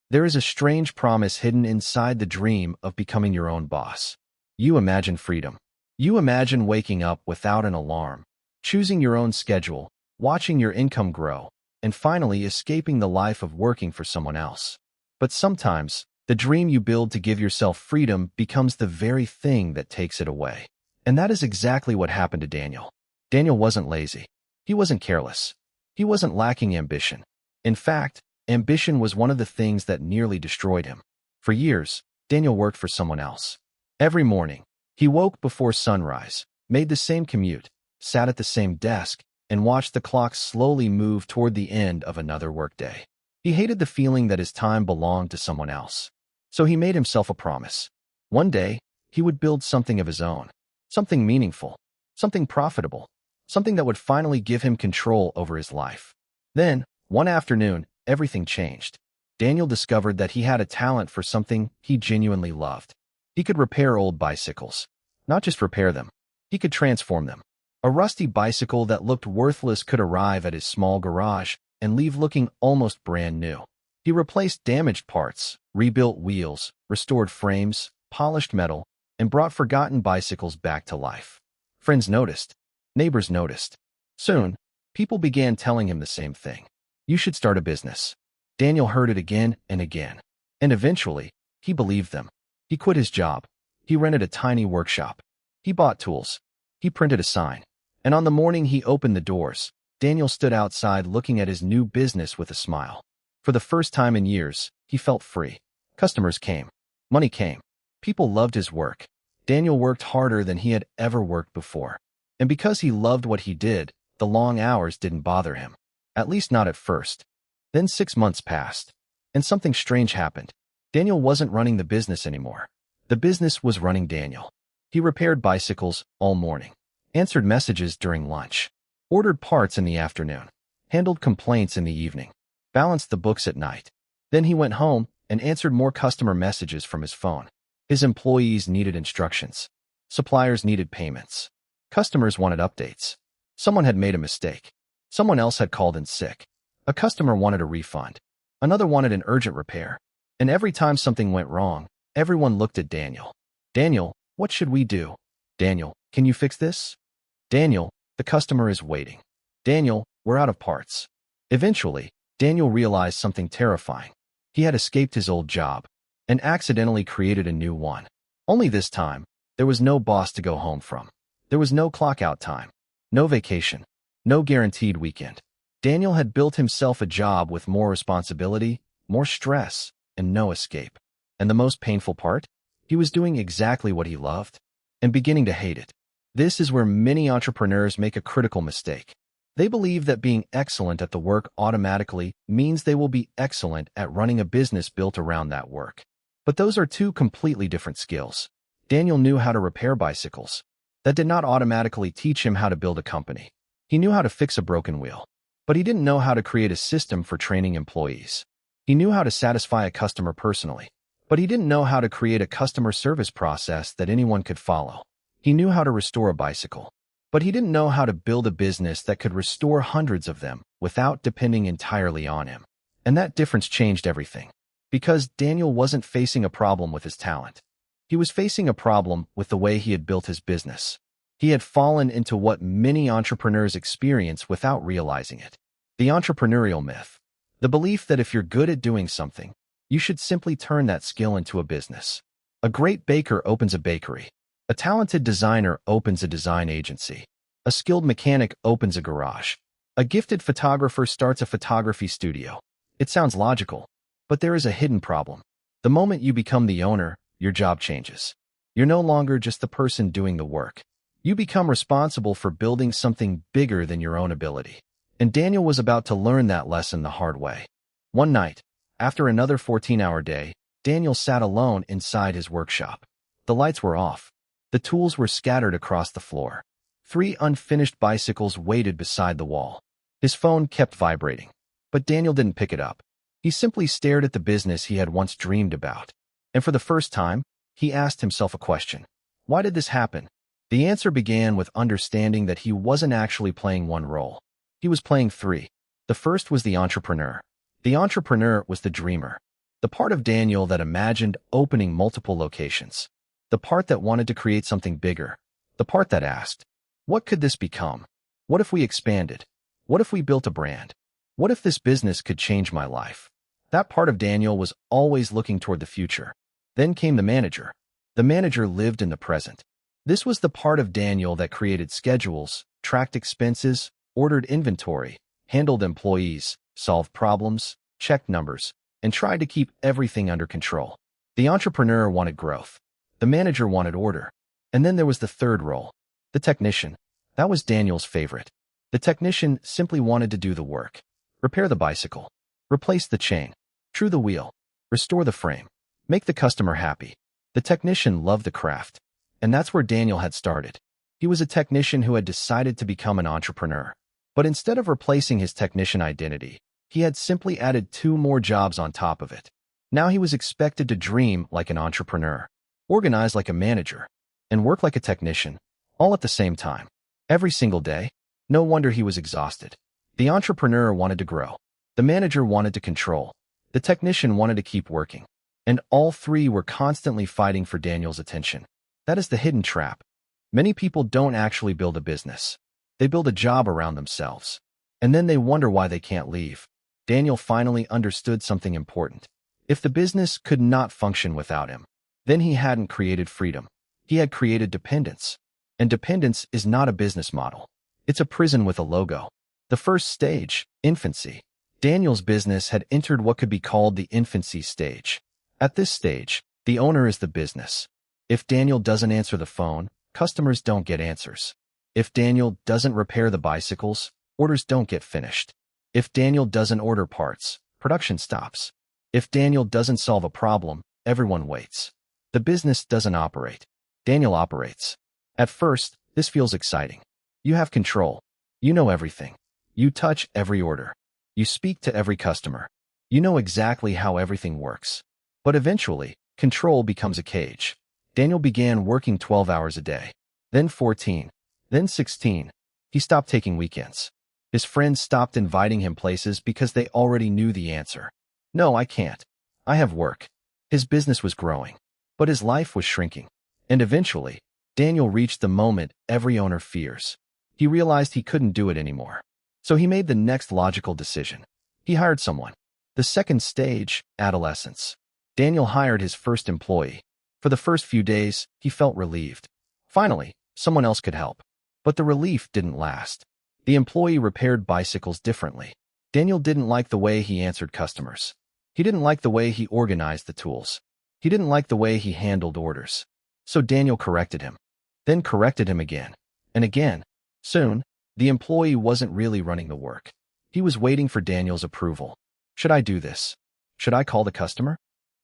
There is a strange promise hidden inside the dream of becoming your own boss. You imagine freedom. You imagine waking up without an alarm, choosing your own schedule, watching your income grow, and finally escaping the life of working for someone else. But sometimes, the dream you build to give yourself freedom becomes the very thing that takes it away. And that is exactly what happened to Daniel. Daniel wasn't lazy. He wasn't careless. He wasn't lacking ambition. In fact, ambition was one of the things that nearly destroyed him. For years, Daniel worked for someone else. Every morning, he woke before sunrise, made the same commute, sat at the same desk, and watched the clock slowly move toward the end of another workday. He hated the feeling that his time belonged to someone else. So he made himself a promise. One day, he would build something of his own, something meaningful, something profitable, something that would finally give him control over his life. Then, one afternoon, everything changed. Daniel discovered that he had a talent for something he genuinely loved. He could repair old bicycles. Not just repair them, he could transform them. A rusty bicycle that looked worthless could arrive at his small garage and leave looking almost brand new. He replaced damaged parts, rebuilt wheels, restored frames, polished metal, and brought forgotten bicycles back to life. Friends noticed. Neighbors noticed. Soon, people began telling him the same thing. You should start a business. Daniel heard it again and again. And eventually, he believed them. He quit his job. He rented a tiny workshop. He bought tools. He printed a sign. And on the morning he opened the doors, Daniel stood outside looking at his new business with a smile. For the first time in years, he felt free. Customers came. Money came. People loved his work. Daniel worked harder than he had ever worked before. And because he loved what he did, the long hours didn't bother him. At least not at first. Then 6 months passed, and something strange happened. Daniel wasn't running the business anymore. The business was running Daniel. He repaired bicycles all morning, answered messages during lunch, ordered parts in the afternoon, handled complaints in the evening, balanced the books at night. Then he went home and answered more customer messages from his phone. His employees needed instructions. Suppliers needed payments. Customers wanted updates. Someone had made a mistake. Someone else had called in sick. A customer wanted a refund. Another wanted an urgent repair. And every time something went wrong, everyone looked at Daniel. Daniel, what should we do? Daniel, can you fix this? Daniel, the customer is waiting. Daniel, we're out of parts. Eventually, Daniel realized something terrifying. He had escaped his old job and accidentally created a new one. Only this time, there was no boss to go home from. There was no clock-out time, no vacation, no guaranteed weekend. Daniel had built himself a job with more responsibility, more stress, and no escape. And the most painful part? He was doing exactly what he loved and beginning to hate it. This is where many entrepreneurs make a critical mistake. They believe that being excellent at the work automatically means they will be excellent at running a business built around that work. But those are two completely different skills. Daniel knew how to repair bicycles. That did not automatically teach him how to build a company. He knew how to fix a broken wheel, but he didn't know how to create a system for training employees. He knew how to satisfy a customer personally, but he didn't know how to create a customer service process that anyone could follow. He knew how to restore a bicycle, but he didn't know how to build a business that could restore hundreds of them without depending entirely on him. And that difference changed everything. Because Daniel wasn't facing a problem with his talent. He was facing a problem with the way he had built his business. He had fallen into what many entrepreneurs experience without realizing it. The entrepreneurial myth. The belief that if you're good at doing something, you should simply turn that skill into a business. A great baker opens a bakery. A talented designer opens a design agency. A skilled mechanic opens a garage. A gifted photographer starts a photography studio. It sounds logical, but there is a hidden problem. The moment you become the owner, your job changes. You're no longer just the person doing the work. You become responsible for building something bigger than your own ability. And Daniel was about to learn that lesson the hard way. One night, after another 14-hour day, Daniel sat alone inside his workshop. The lights were off. The tools were scattered across the floor. 3 unfinished bicycles waited beside the wall. His phone kept vibrating, but Daniel didn't pick it up. He simply stared at the business he had once dreamed about. And for the first time, he asked himself a question. Why did this happen? The answer began with understanding that he wasn't actually playing one role. He was playing 3. The first was the entrepreneur. The entrepreneur was the dreamer. The part of Daniel that imagined opening multiple locations. The part that wanted to create something bigger. The part that asked, what could this become? What if we expanded? What if we built a brand? What if this business could change my life? That part of Daniel was always looking toward the future. Then came the manager. The manager lived in the present. This was the part of Daniel that created schedules, tracked expenses, ordered inventory, handled employees, solved problems, checked numbers, and tried to keep everything under control. The entrepreneur wanted growth. The manager wanted order. And then there was the third role, the technician. That was Daniel's favorite. The technician simply wanted to do the work. Repair the bicycle. Replace the chain. True the wheel. Restore the frame. Make the customer happy. The technician loved the craft. And that's where Daniel had started. He was a technician who had decided to become an entrepreneur. But instead of replacing his technician identity, he had simply added 2 more jobs on top of it. Now he was expected to dream like an entrepreneur, organize like a manager, and work like a technician, all at the same time. Every single day. No wonder he was exhausted. The entrepreneur wanted to grow. The manager wanted to control. The technician wanted to keep working. And all 3 were constantly fighting for Daniel's attention. That is the hidden trap. Many people don't actually build a business. They build a job around themselves. And then they wonder why they can't leave. Daniel finally understood something important. If the business could not function without him, then he hadn't created freedom. He had created dependence. And dependence is not a business model. It's a prison with a logo. The first stage, infancy. Daniel's business had entered what could be called the infancy stage. At this stage, the owner is the business. If Daniel doesn't answer the phone, customers don't get answers. If Daniel doesn't repair the bicycles, orders don't get finished. If Daniel doesn't order parts, production stops. If Daniel doesn't solve a problem, everyone waits. The business doesn't operate. Daniel operates. At first, this feels exciting. You have control. You know everything. You touch every order. You speak to every customer. You know exactly how everything works. But eventually, control becomes a cage. Daniel began working 12 hours a day, then 14, then 16. He stopped taking weekends. His friends stopped inviting him places because they already knew the answer. No, I can't. I have work. His business was growing, but his life was shrinking. And eventually, Daniel reached the moment every owner fears. He realized he couldn't do it anymore. So he made the next logical decision. He hired someone. The second stage, adolescence. Daniel hired his first employee. For the first few days, he felt relieved. Finally, someone else could help. But the relief didn't last. The employee repaired bicycles differently. Daniel didn't like the way he answered customers. He didn't like the way he organized the tools. He didn't like the way he handled orders. So Daniel corrected him. Then corrected him again. And again. Soon, the employee wasn't really running the work. He was waiting for Daniel's approval. Should I do this? Should I call the customer?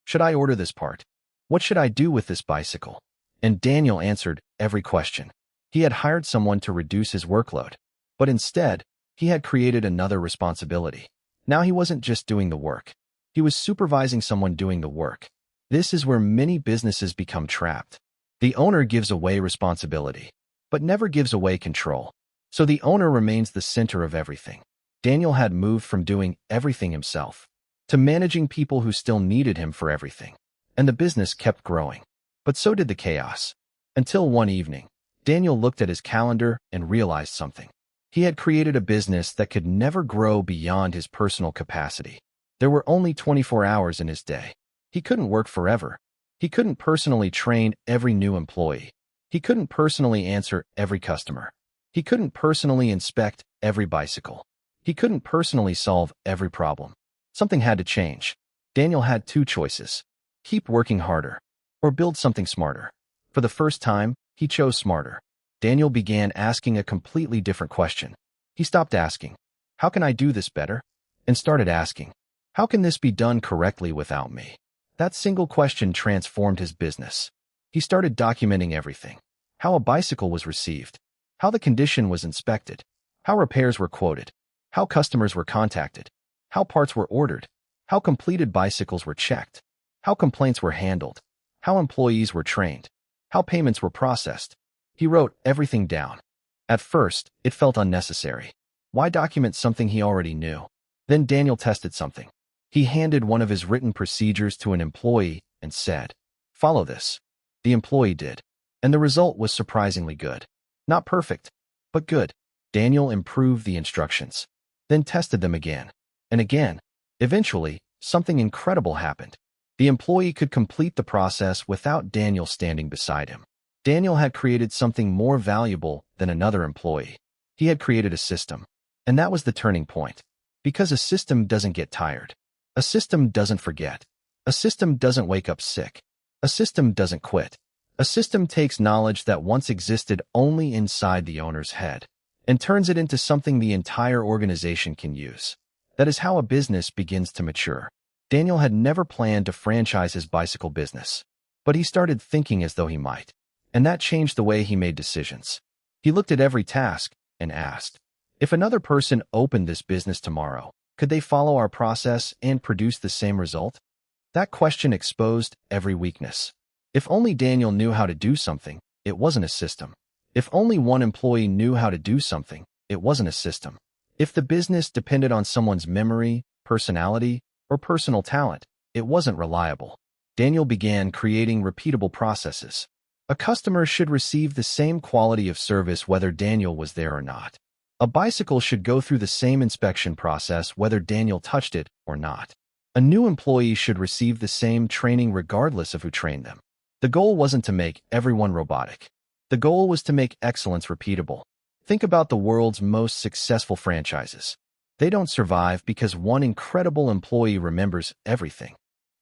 Should I order this part? What should I do with this bicycle? And Daniel answered every question. He had hired someone to reduce his workload. But instead, he had created another responsibility. Now he wasn't just doing the work. He was supervising someone doing the work. This is where many businesses become trapped. The owner gives away responsibility, but never gives away control. So the owner remains the center of everything. Daniel had moved from doing everything himself to managing people who still needed him for everything. And the business kept growing. But so did the chaos. Until one evening, Daniel looked at his calendar and realized something. He had created a business that could never grow beyond his personal capacity. There were only 24 hours in his day. He couldn't work forever. He couldn't personally train every new employee. He couldn't personally answer every customer. He couldn't personally inspect every bicycle. He couldn't personally solve every problem. Something had to change. Daniel had 2 choices. Keep working harder, or build something smarter. For the first time, he chose smarter. Daniel began asking a completely different question. He stopped asking, how can I do this better? And started asking, how can this be done correctly without me? That single question transformed his business. He started documenting everything. How a bicycle was received. How the condition was inspected. How repairs were quoted. How customers were contacted. How parts were ordered. How completed bicycles were checked. How complaints were handled. How employees were trained. How payments were processed. He wrote everything down. At first, it felt unnecessary. Why document something he already knew? Then Daniel tested something. He handed one of his written procedures to an employee and said, "Follow this." The employee did, and the result was surprisingly good. Not perfect, but good. Daniel improved the instructions, then tested them again and again. Eventually, something incredible happened. The employee could complete the process without Daniel standing beside him. Daniel had created something more valuable than another employee. He had created a system, and that was the turning point. Because a system doesn't get tired. A system doesn't forget. A system doesn't wake up sick. A system doesn't quit. A system takes knowledge that once existed only inside the owner's head and turns it into something the entire organization can use. That is how a business begins to mature. Daniel had never planned to franchise his bicycle business, but he started thinking as though he might, and that changed the way he made decisions. He looked at every task and asked, if another person opened this business tomorrow, could they follow our process and produce the same result? That question exposed every weakness. If only Daniel knew how to do something, it wasn't a system. If only one employee knew how to do something, it wasn't a system. If the business depended on someone's memory, personality, or personal talent, it wasn't reliable. Daniel began creating repeatable processes. A customer should receive the same quality of service whether Daniel was there or not. A bicycle should go through the same inspection process whether Daniel touched it or not. A new employee should receive the same training regardless of who trained them. The goal wasn't to make everyone robotic. The goal was to make excellence repeatable. Think about the world's most successful franchises. They don't survive because one incredible employee remembers everything.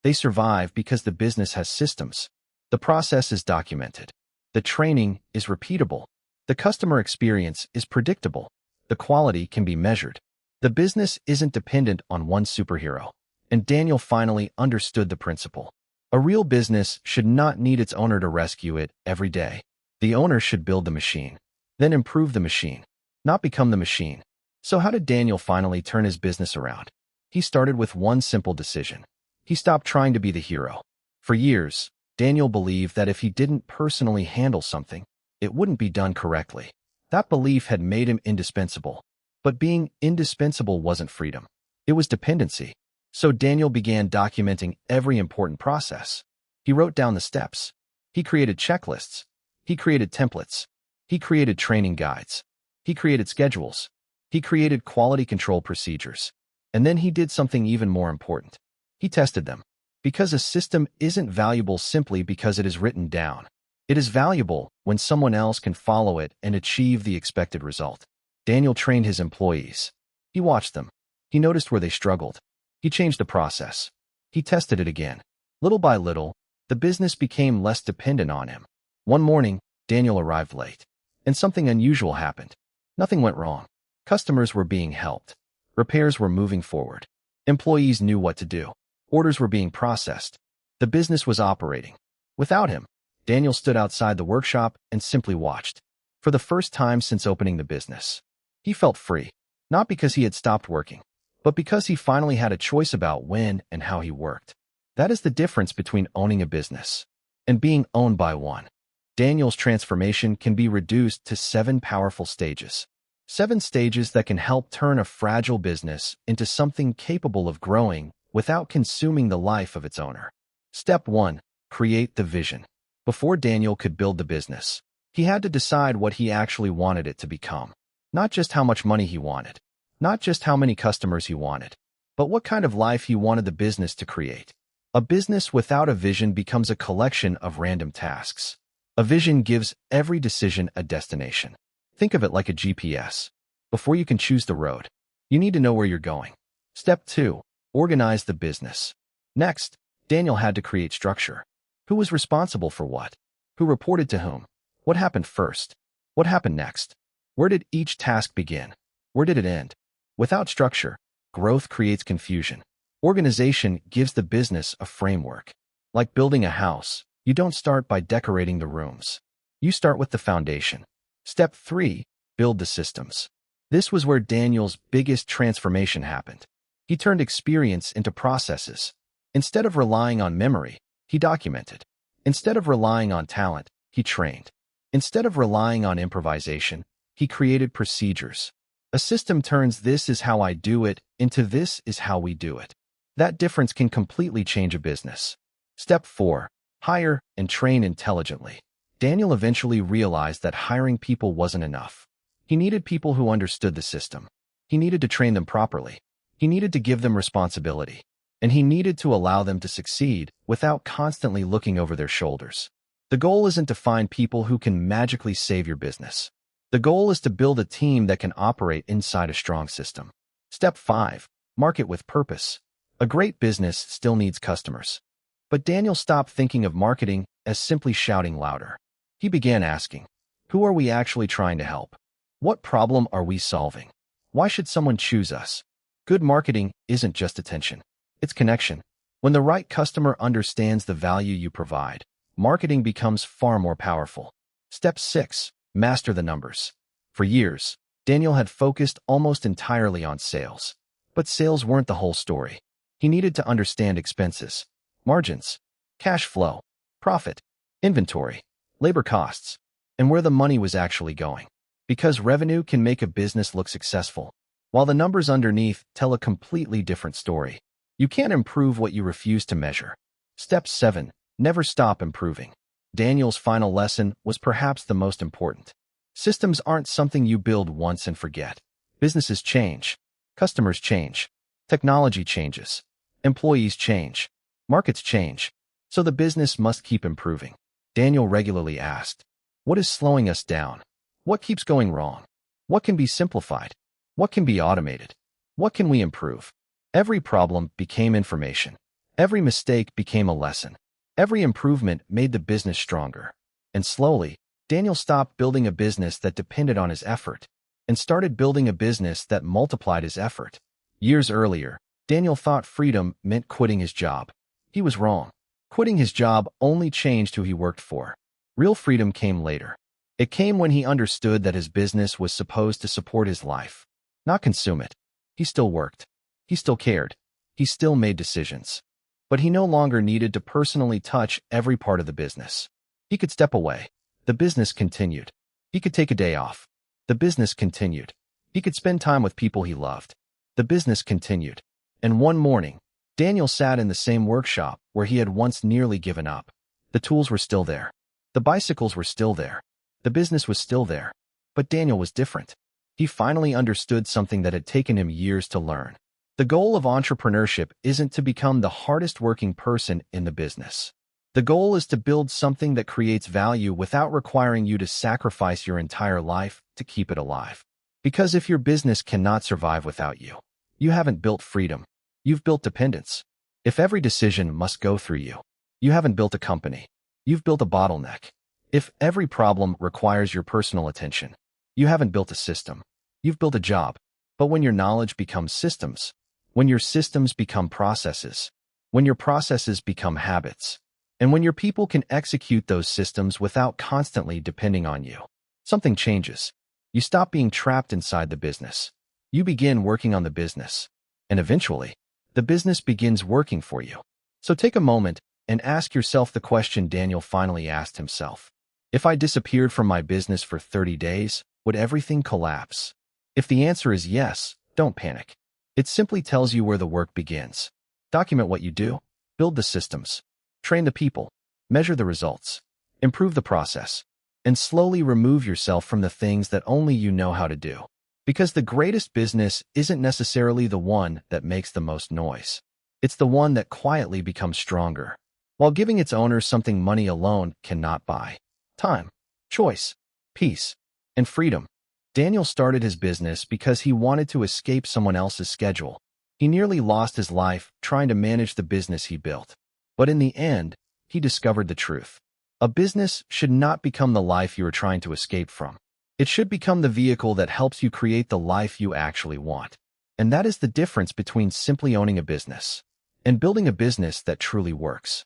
They survive because the business has systems. The process is documented. The training is repeatable. The customer experience is predictable. The quality can be measured. The business isn't dependent on one superhero. And Daniel finally understood the principle. A real business should not need its owner to rescue it every day. The owner should build the machine, then improve the machine, not become the machine. So how did Daniel finally turn his business around? He started with one simple decision. He stopped trying to be the hero. For years, Daniel believed that if he didn't personally handle something, it wouldn't be done correctly. That belief had made him indispensable. But being indispensable wasn't freedom. It was dependency. So Daniel began documenting every important process. He wrote down the steps. He created checklists. He created templates. He created training guides. He created schedules. He created quality control procedures. And then he did something even more important. He tested them. Because a system isn't valuable simply because it is written down. It is valuable when someone else can follow it and achieve the expected result. Daniel trained his employees. He watched them. He noticed where they struggled. He changed the process. He tested it again. Little by little, the business became less dependent on him. One morning, Daniel arrived late, and something unusual happened. Nothing went wrong. Customers were being helped. Repairs were moving forward. Employees knew what to do. Orders were being processed. The business was operating. Without him, Daniel stood outside the workshop and simply watched. For the first time since opening the business, he felt free, not because he had stopped working, but because he finally had a choice about when and how he worked. That is the difference between owning a business and being owned by one. Daniel's transformation can be reduced to 7 powerful stages. 7 stages that can help turn a fragile business into something capable of growing without consuming the life of its owner. Step 1. Create the vision. Before Daniel could build the business, he had to decide what he actually wanted it to become. Not just how much money he wanted, not just how many customers he wanted, but what kind of life he wanted the business to create. A business without a vision becomes a collection of random tasks. A vision gives every decision a destination. Think of it like a GPS. Before you can choose the road, you need to know where you're going. Step 2. Organize the business. Next, Daniel had to create structure. Who was responsible for what? Who reported to whom? What happened first? What happened next? Where did each task begin? Where did it end? Without structure, growth creates confusion. Organization gives the business a framework. Like building a house, you don't start by decorating the rooms. You start with the foundation. Step 3. Build the systems. This was where Daniel's biggest transformation happened. He turned experience into processes. Instead of relying on memory, he documented. Instead of relying on talent, he trained. Instead of relying on improvisation, he created procedures. A system turns "this is how I do it" into "this is how we do it." That difference can completely change a business. Step 4. Hire and train intelligently. Daniel eventually realized that hiring people wasn't enough. He needed people who understood the system. He needed to train them properly. He needed to give them responsibility. And he needed to allow them to succeed without constantly looking over their shoulders. The goal isn't to find people who can magically save your business. The goal is to build a team that can operate inside a strong system. Step 5. Market with purpose. A great business still needs customers. But Daniel stopped thinking of marketing as simply shouting louder. He began asking, who are we actually trying to help? What problem are we solving? Why should someone choose us? Good marketing isn't just attention. It's connection. When the right customer understands the value you provide, marketing becomes far more powerful. Step 6. Master the numbers. For years, Daniel had focused almost entirely on sales. But sales weren't the whole story. He needed to understand expenses, margins, cash flow, profit, inventory, labor costs, and where the money was actually going. Because revenue can make a business look successful, while the numbers underneath tell a completely different story. You can't improve what you refuse to measure. Step 7. Never stop improving. Daniel's final lesson was perhaps the most important. Systems aren't something you build once and forget. Businesses change. Customers change. Technology changes. Employees change. Markets change. So the business must keep improving. Daniel regularly asked, what is slowing us down? What keeps going wrong? What can be simplified? What can be automated? What can we improve? Every problem became information. Every mistake became a lesson. Every improvement made the business stronger. And slowly, Daniel stopped building a business that depended on his effort and started building a business that multiplied his effort. Years earlier, Daniel thought freedom meant quitting his job. He was wrong. Quitting his job only changed who he worked for. Real freedom came later. It came when he understood that his business was supposed to support his life, not consume it. He still worked. He still cared. He still made decisions. But he no longer needed to personally touch every part of the business. He could step away. The business continued. He could take a day off. The business continued. He could spend time with people he loved. The business continued. And one morning, Daniel sat in the same workshop where he had once nearly given up. The tools were still there. The bicycles were still there. The business was still there. But Daniel was different. He finally understood something that had taken him years to learn. The goal of entrepreneurship isn't to become the hardest working person in the business. The goal is to build something that creates value without requiring you to sacrifice your entire life to keep it alive. Because if your business cannot survive without you, you haven't built freedom. You've built dependence. If every decision must go through you, you haven't built a company. You've built a bottleneck. If every problem requires your personal attention, you haven't built a system. You've built a job. But when your knowledge becomes systems, when your systems become processes, when your processes become habits, and when your people can execute those systems without constantly depending on you, something changes. You stop being trapped inside the business. You begin working on the business. And eventually, the business begins working for you. So take a moment and ask yourself the question Daniel finally asked himself. If I disappeared from my business for 30 days, would everything collapse? If the answer is yes, don't panic. It simply tells you where the work begins. Document what you do, build the systems, train the people, measure the results, improve the process, and slowly remove yourself from the things that only you know how to do. Because the greatest business isn't necessarily the one that makes the most noise. It's the one that quietly becomes stronger, while giving its owners something money alone cannot buy: time, choice, peace, and freedom. Daniel started his business because he wanted to escape someone else's schedule. He nearly lost his life trying to manage the business he built. But in the end, he discovered the truth. A business should not become the life you are trying to escape from. It should become the vehicle that helps you create the life you actually want. And that is the difference between simply owning a business and building a business that truly works.